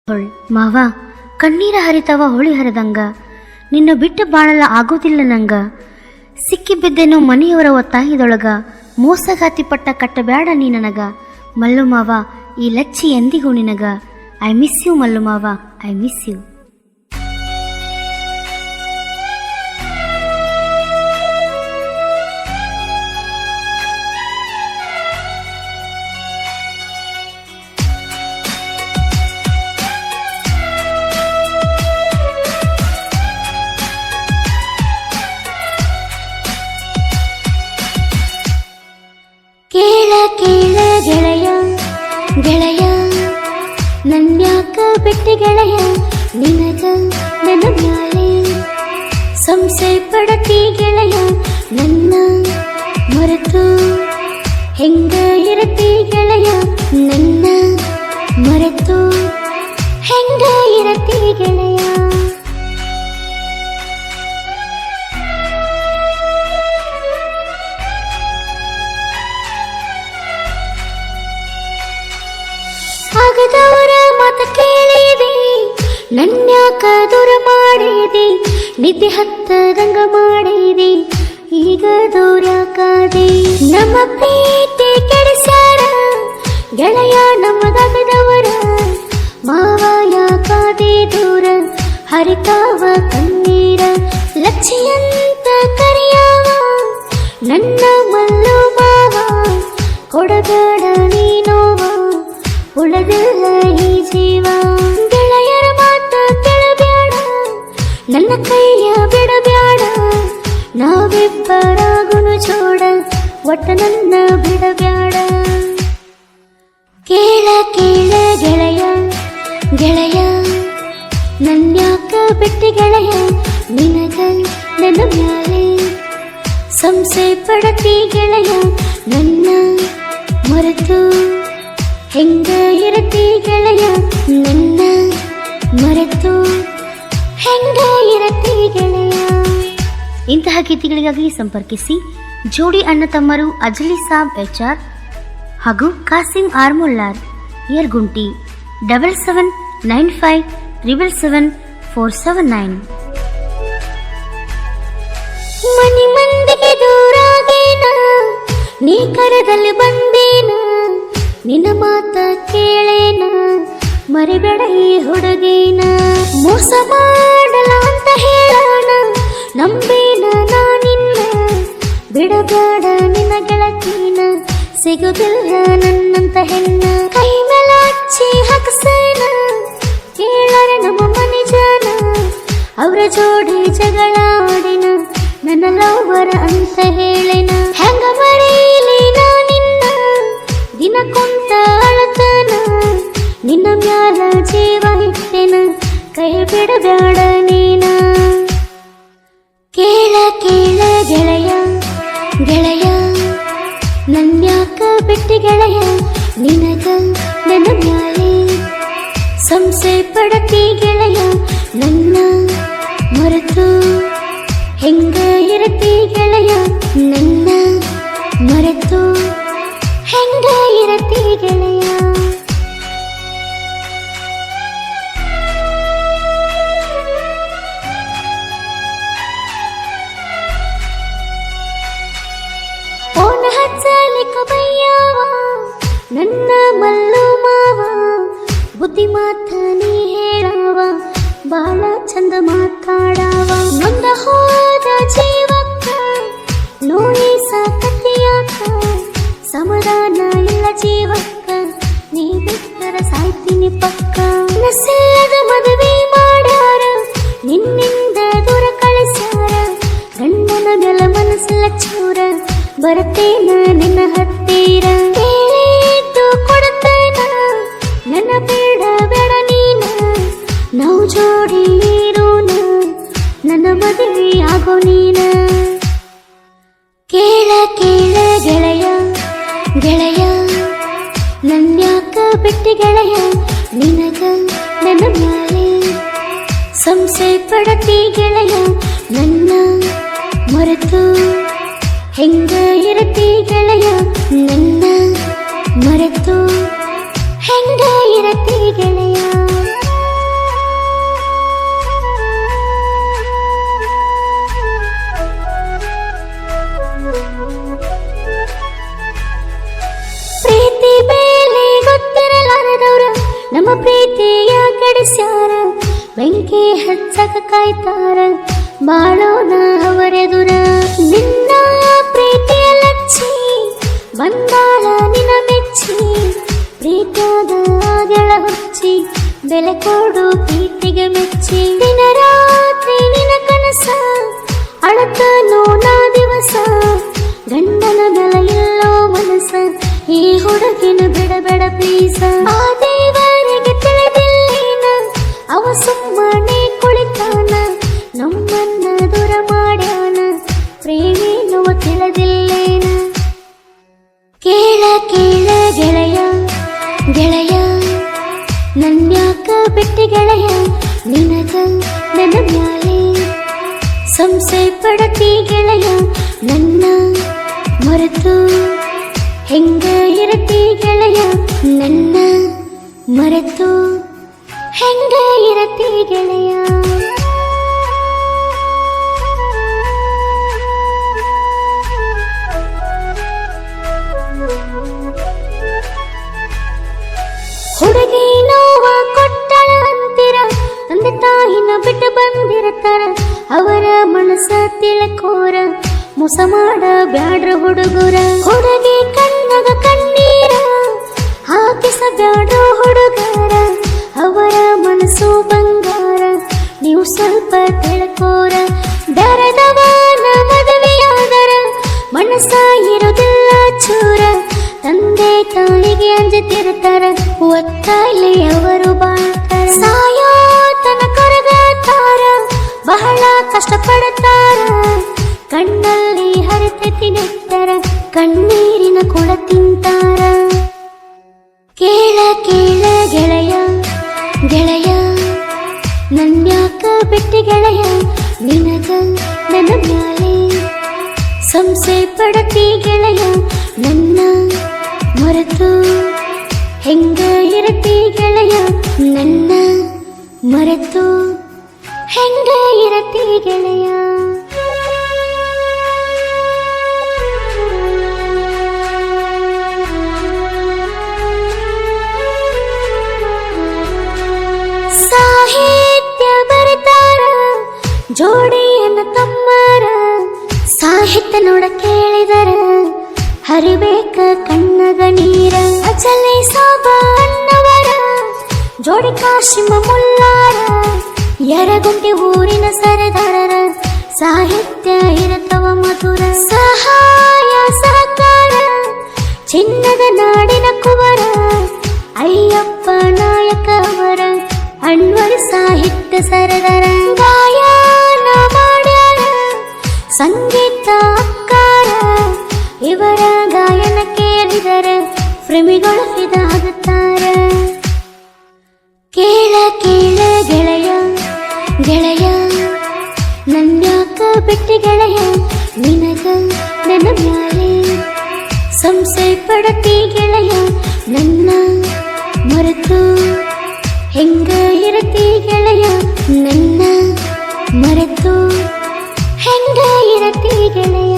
ಹೊಳ್ ಮಾವ ಕಣ್ಣೀರ ಹರಿತವ ಹೊಳಿ ಹರಿದಂಗ ನಿನ್ನ ಬಿಟ್ಟು ಬಾಳಲ್ಲ ಆಗೋದಿಲ್ಲ ನಂಗ. ಸಿಕ್ಕಿ ಬಿದ್ದೆನೋ ಮನೆಯವರ ಒತ್ತಾಯದೊಳಗ ಮೋಸಗಾತಿ ಪಟ್ಟ ಕಟ್ಟಬ್ಯಾಡ ನೀ ನನಗ. ಮಲ್ಲು ಮಾವ ಈ ಲಚ್ಚಿ ಎಂದಿಗೂ ನಿನಗ. ಐ ಮಿಸ್ ಯು ಮಲ್ಲು ಮಾವ, ಐ ಮಿಸ್ ಯು. ಕೇಳ ಕೇಳ ಗೆಳೆಯ ಗೆಳೆಯ ನನ್ಯಾಕ ಬಿಟ್ಟಿ ಗೆಳೆಯ ನಿನಗ ನನ್ನ ಮ್ಯಾಲೆ ಸಂಶಯ ಪಡತಿ ಗೆಳೆಯ ನನ್ನ ಮರೆತು ಹೆಂಗ ಇರತಿ ಗೆಳೆಯ ನನ್ನ ಮರೆತು ಹೆಂಗ ಇರತಿ ಗೆಳೆಯ. ಆಗದವರ ಮಾತ ಕೇಳಿದೆ ನನ್ಯಾಕ ದೂರ ಮಾಡಿದೆ, ನಿದ್ದೆ ಹತ್ತದಂಗ ಮಾಡಿದೆ, ಈಗ ದೂರಕ್ಕಾದೆ. ನಮ್ಮ ಪ್ರೀತಿ ಕೆಡಿಸ್ಯಾರ ಗೆಳೆಯ ನಮ್ಮದಾಗದವರ, ಮಾವ ಯಾಕಾದೆ ದೂರ ಹರಿತಾವ ಕಣ್ಣೀರ. ಲಚ್ಚಿಯಂತ ಕರೆಯವ ನನ್ನ ಮಲ್ಲು ಮಾವ, ಕೊಡಬೇಡ ನೀನೋವ ಉಳದಿಲ್ಲ ಈ ಜೀವ. ಗೆಳೆಯರ ಮಾತ ಕೇಳಬ್ಯಾಡ, ನನ್ನ ಕೈಯ ಬಿಡಬ್ಯಾಡ, ನಾವಿಬ್ಬರಾಗುನು ಜೋಡ, ಒಟ್ಟ ನನ್ನ ಬಿಡಬ್ಯಾಡ. ಕೇಳ ಕೇಳ ಗೆಳೆಯ ಗೆಳೆಯ ನನ್ಯಾಕ ಬಿಟ್ಟಿ ಗೆಳೆಯ ನಿನಗ ನನ್ನ ಮ್ಯಾಲೆ ಸಂಶಯ ಪಡತಿ ಗೆಳೆಯ ನನ್ನ ಮರೆತು ಹೆಂಗ ಇರತಿ ಗೆಳೆಯ ನನ್ನ ಮರೆತು ಹೆಂಗ ಇರತಿ ಗೆಳೆಯ. ಇಂತಹ ಗೀತೆಗಳಿಗಾಗಿ ಸಂಪರ್ಕಿಸಿ ಜೋಡಿ ಅಣ್ಣ ತಮ್ಮರು ಅಜಲಿ ಸಾಬ್ HR ಹಾಗೂ ಕಾಸಿಂ ಆರ್ಮುಲ್ಲಾರ್ ಯರ್ಗುಂಟಿ 7795777479. ಮನಿ ಮಂದಿಗೆ ದೂರಾಗೇನ ನೀ ಕರೆದಲ್ಲಿ ಬಂದೇನ, ನಿನ್ನ ಮಾತ ಕೇಳೇನ ಮರಿಬೇಡ ಈ ಹುಡುಗೇನ. ಮೋಸ ಮಾಡಲ ಅಂತ ಹೇಳೋಣ ನಂಬೇನ ನಾನಿನ್ನ, ಬಿಡಬೇಡ ನಿನ್ನ ಗೆಳತಿನ, ಸಿಗುದಿಲ್ಲ ನನ್ನಂತ ಹೆಣ್ಣ. ಕೈ ಮೇಲ ಹಚ್ಚಿ ಹಕ್ಸೇನ ಕೇಳರೆ ನಮ್ಮ ಮನೆ ಜನ, ಅವರ ಜೋಡಿ ಜಗಳ ಆಡಿನ ನನ್ನ ಲವ್ವರ ಅಂತ ಹೇಳೇನ. ಹೆಂಗ ಮರೀಲಿ ನಾನಿನ್ನ ದಿನ ಕುಂತ ಅಳತನ, ನಿನ್ನ ಮ್ಯಾಲ ಜೀವ ಇಟ್ಟೆನ, ಕೈ ಬಿಡಬ್ಯಾಡ ನೀನ. ಕೇಳ ಕೇಳ ಗೆಳೆಯ ಗೆಳೆಯ ನನ್ಯಾಕ ಬಿಟ್ಟಿ ಗೆಳೆಯ ನಿನಗ ನನ್ನ ಮ್ಯಾಲೆ ಸಂಶಯ ಪಡತಿ ಗೆಳೆಯ ನನ್ನ ಮರೆತು ಹೆಂಗ ಇರತಿ ಗೆಳೆಯ ನನ್ನ ಮರೆತು ಹೆಂಗ ಇರತಿ ಗೆಳೆಯ. ಫೋನ್ ಹಚ್ಚಲಿಕ್ಕ ಬಯ್ಯವ ನನ್ನ ಮಲ್ಲು ಮಾವ, ಬುದ್ಧಿ ಮಾತ ನೀ ಹೇಳವ ಬಾಳ ಚಂದ ಮಾತಾಡವ. ನೊಂದ ಹೋದ ಜೀವಕ್ಕ ನೋಯಿಸ ಕತ್ತಿಯಾಕ, ಸಮಾಧಾನ ಇಲ್ಲ ಜೀವಕ್ಕ, ನೀ ಬಿಟ್ಟರ ಸಾಯ್ತೀನಿ ಪಕ್ಕ. ನಸಲ್ಲದ ಮದುವೆ ಮಾಡ್ಯಾರ ನಿನ್ನಿಂದ ದೂರ ಕಳಿಸ್ಯಾರ, ಗಂಡನ ಮೇಲ ಮನಸ್ಸಲ್ಲ ಚೂರ, ಬರ್ತೇನ ನಿನ್ನ ಹತ್ತೀರ. ಹೇಳಿದ್ದು ಕೊಡತೇನ ನನ್ನ ಬೇಡ ಬೇಡ ನೀನ, ನಾವು ಜೋಡಿ ಇರೋಣ ನನ್ನ ಮದುವೆ ಆಗೋ ನೀನ. ಕೇಳ ಕೇಳ ಗೆಳೆಯ ಗೆಳೆಯ ನನ್ಯಾಕ ಬಿಟ್ಟಿ ಗೆಳೆಯ ನಿನಗ ನನ್ನ ಮ್ಯಾಲೆ ಸಂಶಯ ಪಡತಿ ಗೆಳೆಯ ನನ್ನ ಮರೆತು ಹೆಂಗ ಇರತಿ ಗೆಳೆಯ ನನ್ನ ಮರೆತು ಹೆಂಗ ಇರತಿ ಗೆಳೆಯ. ನಡೆಸ್ಯಾರ ಬೆಂಕಿ ಹಚ್ಚಕ ಕಾಯ್ತಾರ ಬಾಳೋಣ ಅವರೆದುರ ನಿನ್ನ ಪ್ರೀತಿಯ ಲಚ್ಚಿ ಬಂದಾಳ ನಿನ ಮೆಚ್ಚಿ ಪ್ರೀತಿಯಾದ ಗೆಳ ಹುಚ್ಚಿ ಬೆಲೆ ಕೊಡು ಪ್ರೀತಿಗೆ ಮೆಚ್ಚಿ ದಿನ ರಾತ್ರಿ ನಿನ ಕನಸ ಅಳತನೋ ನಾ ದಿವಸ ಗಂಡನ ಬೆಲ ಇಲ್ಲೋ ಮನಸ ಈ ಹುಡುಗಿನ ಬಿಡಬೇಡ ಪ್ಲೀಸ ಆ ದೇವರಿಗೆ ತಿಳಿದಿಲ್ಲೇನ ಅವ ಸುಮ್ಮನೆ ಕುಳಿತಾನ ನಮ್ಮನ್ನ ದೂರ ಮಾಡ್ಯಾನ ಪ್ರೇಮೇನುವ ತಿಳಿದಿಲ್ಲೇನ ಕೇಳ ಕೇಳ ಗೆಳೆಯ ಗೆಳೆಯ ನನ್ಯಾಕ ಬಿಟ್ಟಿ ಗೆಳೆಯ ನಿನಗ ನನ್ನ ಮ್ಯಾಲೆ ಸಂಶಯ ಪಡತಿ ಗೆಳೆಯ ನನ್ನ ಮರೆತು ಹೆಂಗ ಇರತಿ ಗೆಳೆಯ ನನ್ನ ಮರೆತು ಹೆಂಗ ಇರತಿ ಗೆಳೆಯ ಹುಡುಗಿ ನೋವ ಕೊಟ್ಟಳ ಅಂತಿರ ತಂದೆ ತಾಯಿನ ಬಿಟ್ಟು ಬಂದಿರತಾರ ಅವರ ಮನಸ್ಸ ತಿಳ್ಕೋರ ಮೋಸ ಮಾಡ ಬ್ಯಾಡ್ರ ಹುಡುಗರ ಹುಡುಗಿ ಕಣ್ಣಗ ಕಣ್ಣೀರ ಹಾಕಿಸ ಬ್ಯಾಡ್ರ ಹುಡುಗರ ಅವರ ಮನಸ್ಸು ಬಂಗಾರ ನೀವು ಸ್ವಲ್ಪ ತಿಳ್ಕೋರ ಬೆರೆದವನ ಮದುವೆಯಾದರ ಮನಸ್ಸ ಇರೋದಿಲ್ಲ ಚೂರ ತಂದೆ ತಾಯಿಗೆ ಅಂಜತಿರ್ತಾರ ಒತ್ತಾಲಿ ಅವರು ಬಾಳ್ತಾರ ಸಾಯೋ ತನ ಕರಗತಾರ ಬಹಳ ಕಷ್ಟಪಡ್ತಾರ ಕಣ್ಣಲ್ಲಿ ಹರಿತತಿ ನೆತ್ತರ ಕಣ್ಣೀರಿನ ಕೊಡ ತಿಂತಾರ ಕೇಳ ಕೇಳ ಗೆಳೆಯ ಗೆಳೆಯ ನನ್ಯಾಕ ಬಿಟ್ಟಿ ಗೆಳೆಯ ನಿನಗ ನನ್ನ ಮ್ಯಾಲೆ ಸಂಶಯ ಪಡತಿ ಗೆಳೆಯ ನನ್ನ ಮರೆತು ಹೆಂಗ ಇರತಿ ಗೆಳೆಯ ನನ್ನ ಮರೆತು ಹೆಂಗ ಇರತಿ ಗೆಳೆಯ ಸಾಹಿತ್ಯ ಬರೆತಾರ ಜೋಡಿಯನ್ನ ತಮ್ಮರ ಸಾಹಿತ್ಯ ನೋಡ ಕೇಳಿದರ ಹರಿಬೇಕ ಕಣ್ಣಗ ನೀರ ಅಚಲೆ ಸಾಬ ಅನ್ನವರ ಜೋಡಿ ಕಾಶಿಮ ಮುಲ್ಲಾರ ಯರಗುಂಟಿ ಊರಿನ ಸರದಾರರ ಸಾಹಿತ್ಯ ಇರತವ ಮಧುರ ಸಹಾಯ ಸಹಕಾರ ಚಿನ್ನದ ನಾಡಿನ ಕುವರ ಅಯ್ಯಪ್ಪ ನಾಯಕ ಅವರ ಅಣ್ವರ ಸಾಹಿತ್ಯ ಸರದಾರ ಗಾಯನ ಮಾಡ್ಯಾರ ಸಂಗೀತ ಅಕ್ಕಾರ ಇವರ ಗಾಯನ ಕೇಳಿದರ ಪ್ರೇಮಿಗಳು ಫಿದಾಗುತ್ತಾರ ಕೇಳ ಕೇಳ ಗೆಳೆಯ ಗೆಳೆಯ ನನ್ಯಾಕ ಬಿಟ್ಟಿ ಗೆಳೆಯ ನಿನಗ ನನ್ನ ಮ್ಯಾಲೆ ಸಂಶಯ ಪಡತಿ ಗೆಳೆಯ ನನ್ನ ಮರೆತು ಹೆಂಗ ಇರತಿ ಗೆಳೆಯ ನನ್ನ ಮರೆತು ಹೆಂಗ ಇರತಿ ಗೆಳೆಯ